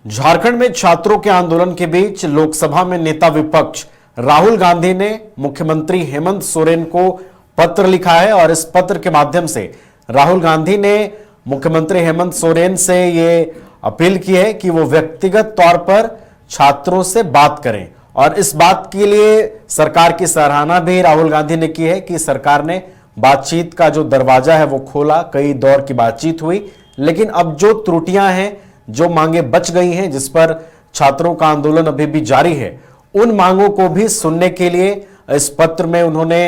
झारखंड में छात्रों के आंदोलन के बीच लोकसभा में नेता विपक्ष राहुल गांधी ने मुख्यमंत्री हेमंत सोरेन को पत्र लिखा है और इस पत्र के माध्यम से राहुल गांधी ने मुख्यमंत्री हेमंत सोरेन से ये अपील की है कि वो व्यक्तिगत तौर पर छात्रों से बात करें। और इस बात के लिए सरकार की सराहना भी राहुल गांधी ने की है कि सरकार ने बातचीत का जो दरवाजा है वो खोला। कई दौर की बातचीत हुई, लेकिन अब जो त्रुटियां हैं, जो मांगे बच गई हैं, जिस पर छात्रों का आंदोलन अभी भी जारी है, उन मांगों को भी सुनने के लिए इस पत्र में उन्होंने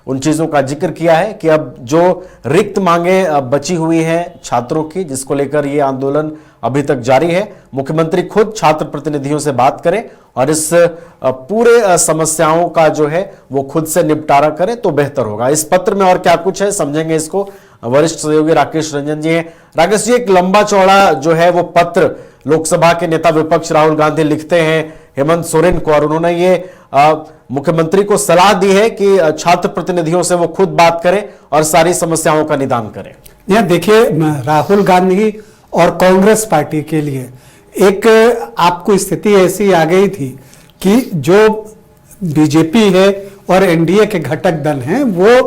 उन चीजों का जिक्र किया है कि अब जो रिक्त मांगे बची हुई हैं छात्रों की, जिसको लेकर ये आंदोलन अभी तक जारी है, मुख्यमंत्री खुद छात्र प्रतिनिधियों से बात करें और इस पूरे समस्याओं का जो है वो खुद से निपटारा करें तो बेहतर होगा। इस पत्र में और क्या कुछ है, समझेंगे इसको। वरिष्ठ सहयोगी राकेश रंजन जी हैं। राकेश जी, एक लंबा चौड़ा जो है वो पत्र लोकसभा के नेता विपक्ष राहुल गांधी लिखते हैं हेमंत सोरेन को, और उन्होंने ये मुख्यमंत्री को सलाह दी है कि छात्र प्रतिनिधियों से वो खुद बात करें और सारी समस्याओं का निदान करें। यह देखिए, राहुल गांधी और कांग्रेस पार्टी के लिए एक आपको स्थिति ऐसी आ गई थी कि जो बीजेपी है और एनडीए के घटक दल हैं वो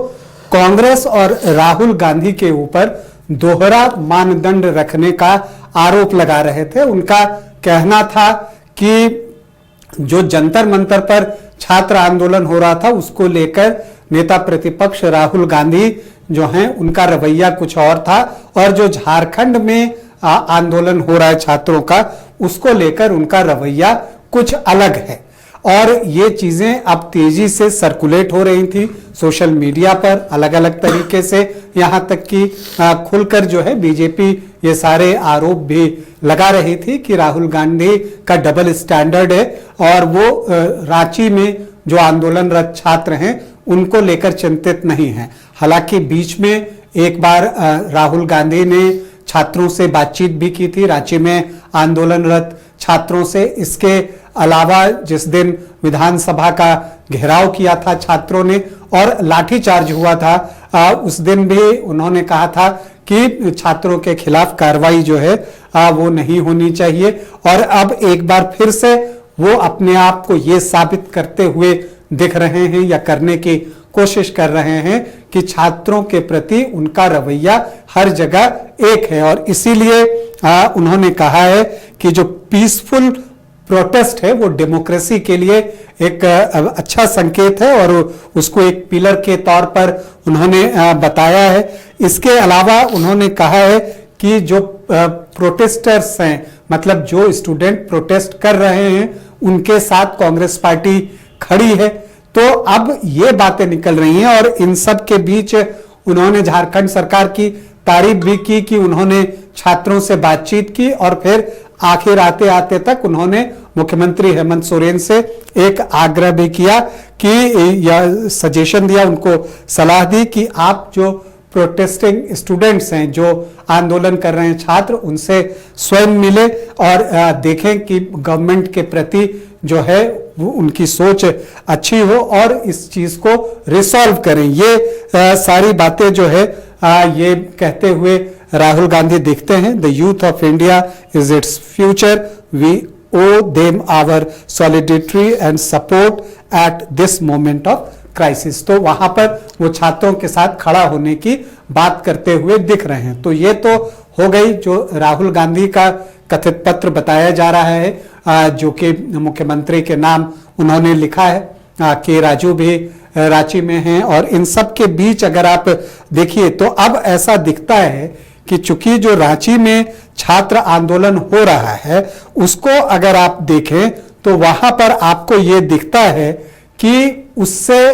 कांग्रेस और राहुल गांधी के ऊपर दोहरा मानदंड रखने का आरोप लगा रहे थे। उनका कहना था कि जो जंतर मंतर पर छात्र आंदोलन हो रहा था उसको लेकर नेता प्रतिपक्ष राहुल गांधी जो हैं उनका रवैया कुछ और था, और जो झारखंड में आंदोलन हो रहा है छात्रों का, उसको लेकर उनका रवैया कुछ अलग है। और ये चीजें अब तेजी से सर्कुलेट हो रही थी सोशल मीडिया पर अलग अलग तरीके से, यहां तक कि खुलकर जो है बीजेपी ये सारे आरोप भी लगा रही थी कि राहुल गांधी का डबल स्टैंडर्ड है और वो रांची में जो आंदोलनरत छात्र हैं उनको लेकर चिंतित नहीं है। हालांकि बीच में एक बार राहुल गांधी ने छात्रों से बातचीत भी की थी, रांची में आंदोलनरत छात्रों से। इसके अलावा जिस दिन विधानसभा का घेराव किया था छात्रों ने और लाठीचार्ज हुआ था, उस दिन भी उन्होंने कहा था कि छात्रों के खिलाफ कार्रवाई जो है वो नहीं होनी चाहिए। और अब एक बार फिर से वो अपने आप को ये साबित करते हुए दिख रहे हैं या करने की कोशिश कर रहे हैं कि छात्रों के प्रति उनका रवैया हर जगह एक है। और इसीलिए उन्होंने कहा है कि जो पीसफुल प्रोटेस्ट है वो डेमोक्रेसी के लिए एक अच्छा संकेत है और उसको एक पिलर के तौर पर उन्होंने बताया है। इसके अलावा उन्होंने कहा है कि जो प्रोटेस्टर्स हैं, मतलब जो स्टूडेंट प्रोटेस्ट कर रहे हैं, उनके साथ कांग्रेस पार्टी खड़ी है। तो अब ये बातें निकल रही हैं और इन सब के बीच उन्होंने झारखंड सरकार की तारीफ भी की कि उन्होंने छात्रों से बातचीत की और फिर आखिर आते आते तक उन्होंने मुख्यमंत्री हेमंत सोरेन से एक आग्रह भी किया कि यह सजेशन दिया, उनको सलाह दी कि आप जो प्रोटेस्टिंग स्टूडेंट्स हैं, जो आंदोलन कर रहे हैं छात्र, उनसे स्वयं मिले और देखें कि गवर्नमेंट के प्रति जो है वो उनकी सोच अच्छी हो और इस चीज को रिसॉल्व करें। ये सारी बातें जो है ये कहते हुए राहुल गांधी दिखते हैं। The youth of India is its future, we owe them our solidarity and support at this moment of crisis. तो वहां पर वो छात्रों के साथ खड़ा होने की बात करते हुए दिख रहे हैं। तो ये तो हो गई जो राहुल गांधी का कथित पत्र बताया जा रहा है, जो कि मुख्यमंत्री के नाम उन्होंने लिखा है। के राजू भी रांची में हैं और इन सब के बीच अगर आप देखिए तो अब ऐसा दिखता है कि चूंकि जो रांची में छात्र आंदोलन हो रहा है उसको अगर आप देखें तो वहां पर आपको ये दिखता है कि उससे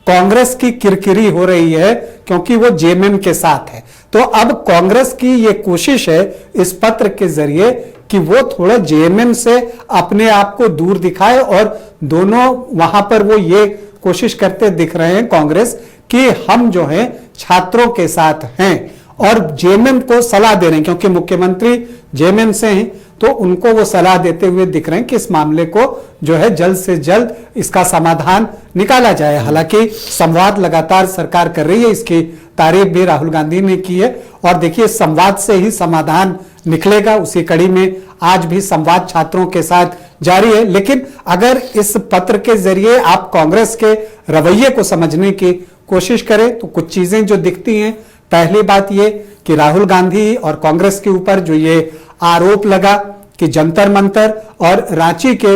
कांग्रेस की किरकिरी हो रही है क्योंकि वो जेएमएम के साथ है। तो अब कांग्रेस की ये कोशिश है इस पत्र के जरिए कि वो थोड़ा जेएमएम से अपने आप को दूर दिखाए और दोनों वहां पर वो ये कोशिश करते दिख रहे हैं कांग्रेस कि हम जो है छात्रों के साथ हैं और जेएमएम को सलाह दे रहे हैं क्योंकि मुख्यमंत्री जेएमएम से हैं। तो उनको वो सलाह देते हुए दिख रहे हैं कि इस मामले को जो है जल्द से जल्द इसका समाधान निकाला जाए। हालांकि संवाद लगातार सरकार कर रही है, इसकी तारीफ भी राहुल गांधी ने की है। और देखिए, संवाद से ही समाधान निकलेगा, उसी कड़ी में आज भी संवाद छात्रों के साथ जारी है। लेकिन अगर इस पत्र के जरिए आप कांग्रेस के रवैये को समझने की कोशिश करें तो कुछ चीजें जो दिखती हैं। पहली बात ये कि राहुल गांधी और कांग्रेस के ऊपर जो ये आरोप लगा कि जंतर मंतर और रांची के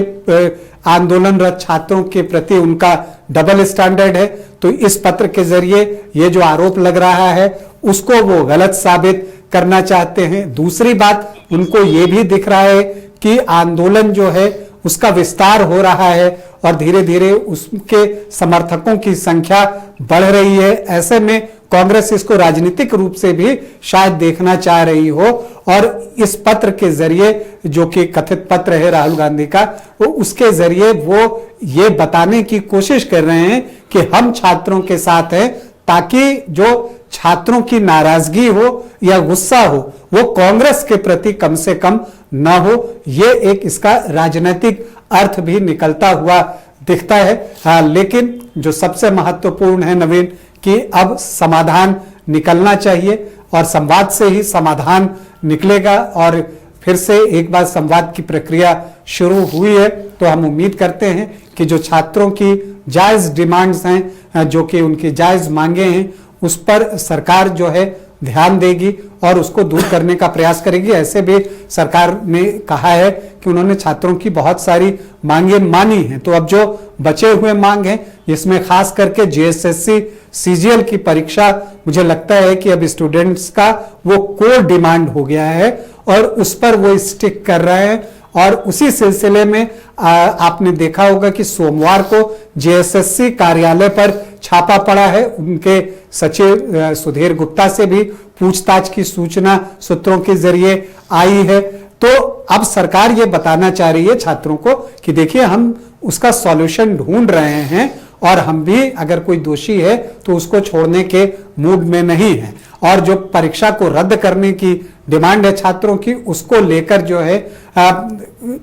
आंदोलनरत छात्रों के प्रति उनका डबल स्टैंडर्ड है, तो इस पत्र के जरिए ये जो आरोप लग रहा है उसको वो गलत साबित करना चाहते हैं। दूसरी बात, उनको ये भी दिख रहा है कि आंदोलन जो है उसका विस्तार हो रहा है और धीरे धीरे उसके समर्थकों की संख्या बढ़ रही है। ऐसे में कांग्रेस इसको राजनीतिक रूप से भी शायद देखना चाह रही हो और इस पत्र के जरिए, जो कि कथित पत्र है राहुल गांधी का, वो उसके जरिए वो ये बताने की कोशिश कर रहे हैं कि हम छात्रों के साथ हैं, ताकि जो छात्रों की नाराजगी हो या गुस्सा हो वो कांग्रेस के प्रति कम से कम ना हो। ये एक इसका राजनीतिक अर्थ भी निकलता हुआ दिखता है। हाँ, लेकिन जो सबसे महत्वपूर्ण है नवीन, कि अब समाधान निकलना चाहिए और संवाद से ही समाधान निकलेगा। और फिर से एक बार संवाद की प्रक्रिया शुरू हुई है तो हम उम्मीद करते हैं कि जो छात्रों की जायज डिमांड्स हैं, जो कि उनकी जायज मांगे हैं, उस पर सरकार जो है ध्यान देगी और उसको दूर करने का प्रयास करेगी। ऐसे भी सरकार ने कहा है कि उन्होंने छात्रों की बहुत सारी मांगे मानी हैं। तो अब जो बचे हुए मांग हैं, जिसमें खास करके जेएसएससी सीजीएल की परीक्षा, मुझे लगता है कि अब स्टूडेंट्स का वो कोर डिमांड हो गया है और उस पर वो स्टिक कर रहे हैं। और उसी सिलसिले में आपने देखा होगा कि सोमवार को जेएसएससी कार्यालय पर छापा पड़ा है। उनके सचिव सुधीर गुप्ता से भी पूछताछ की सूचना सूत्रों के जरिए आई है। तो अब सरकार ये बताना चाह रही है छात्रों को कि देखिए, हम उसका सॉल्यूशन ढूंढ रहे हैं और हम भी अगर कोई दोषी है तो उसको छोड़ने के मूड में नहीं है। और जो परीक्षा को रद्द करने की डिमांड है छात्रों की, उसको लेकर जो है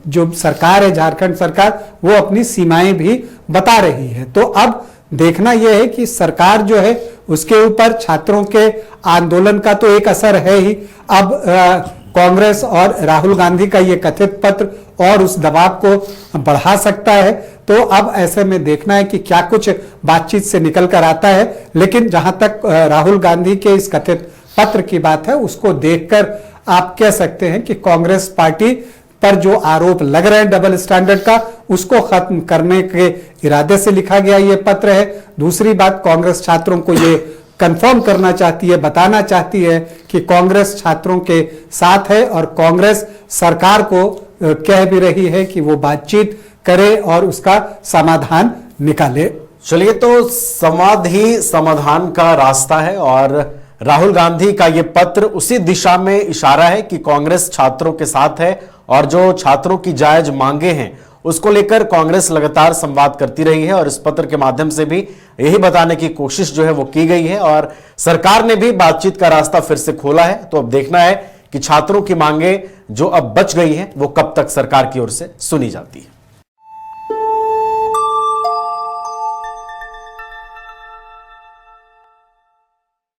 जो सरकार है, झारखंड सरकार, वो अपनी सीमाएं भी बता रही है। तो अब देखना यह है कि सरकार जो है उसके ऊपर छात्रों के आंदोलन का तो एक असर है ही। अब कांग्रेस और राहुल गांधी का ये कथित पत्र और उस दबाव को बढ़ा सकता है। तो अब ऐसे में देखना है कि क्या कुछ बातचीत से निकल कर आता है। लेकिन जहां तक राहुल गांधी के इस कथित पत्र की बात है, उसको देखकर आप कह सकते हैं कि कांग्रेस पार्टी पर जो आरोप लग रहे हैं डबल स्टैंडर्ड का, उसको खत्म करने के इरादे से लिखा गया ये पत्र है। दूसरी बात, कांग्रेस छात्रों को ये कंफर्म करना चाहती है, बताना चाहती है कि कांग्रेस छात्रों के साथ है और कांग्रेस सरकार को कह भी रही है कि वो बातचीत करे और उसका समाधान निकाले। चलिए, तो संवाद ही समाधान का रास्ता है और राहुल गांधी का ये पत्र उसी दिशा में इशारा है कि कांग्रेस छात्रों के साथ है और जो छात्रों की जायज मांगे हैं उसको लेकर कांग्रेस लगातार संवाद करती रही है और इस पत्र के माध्यम से भी यही बताने की कोशिश जो है वो की गई है और सरकार ने भी बातचीत का रास्ता फिर से खोला है। तो अब देखना है कि छात्रों की मांगे जो अब बच गई हैं वो कब तक सरकार की ओर से सुनी जाती है।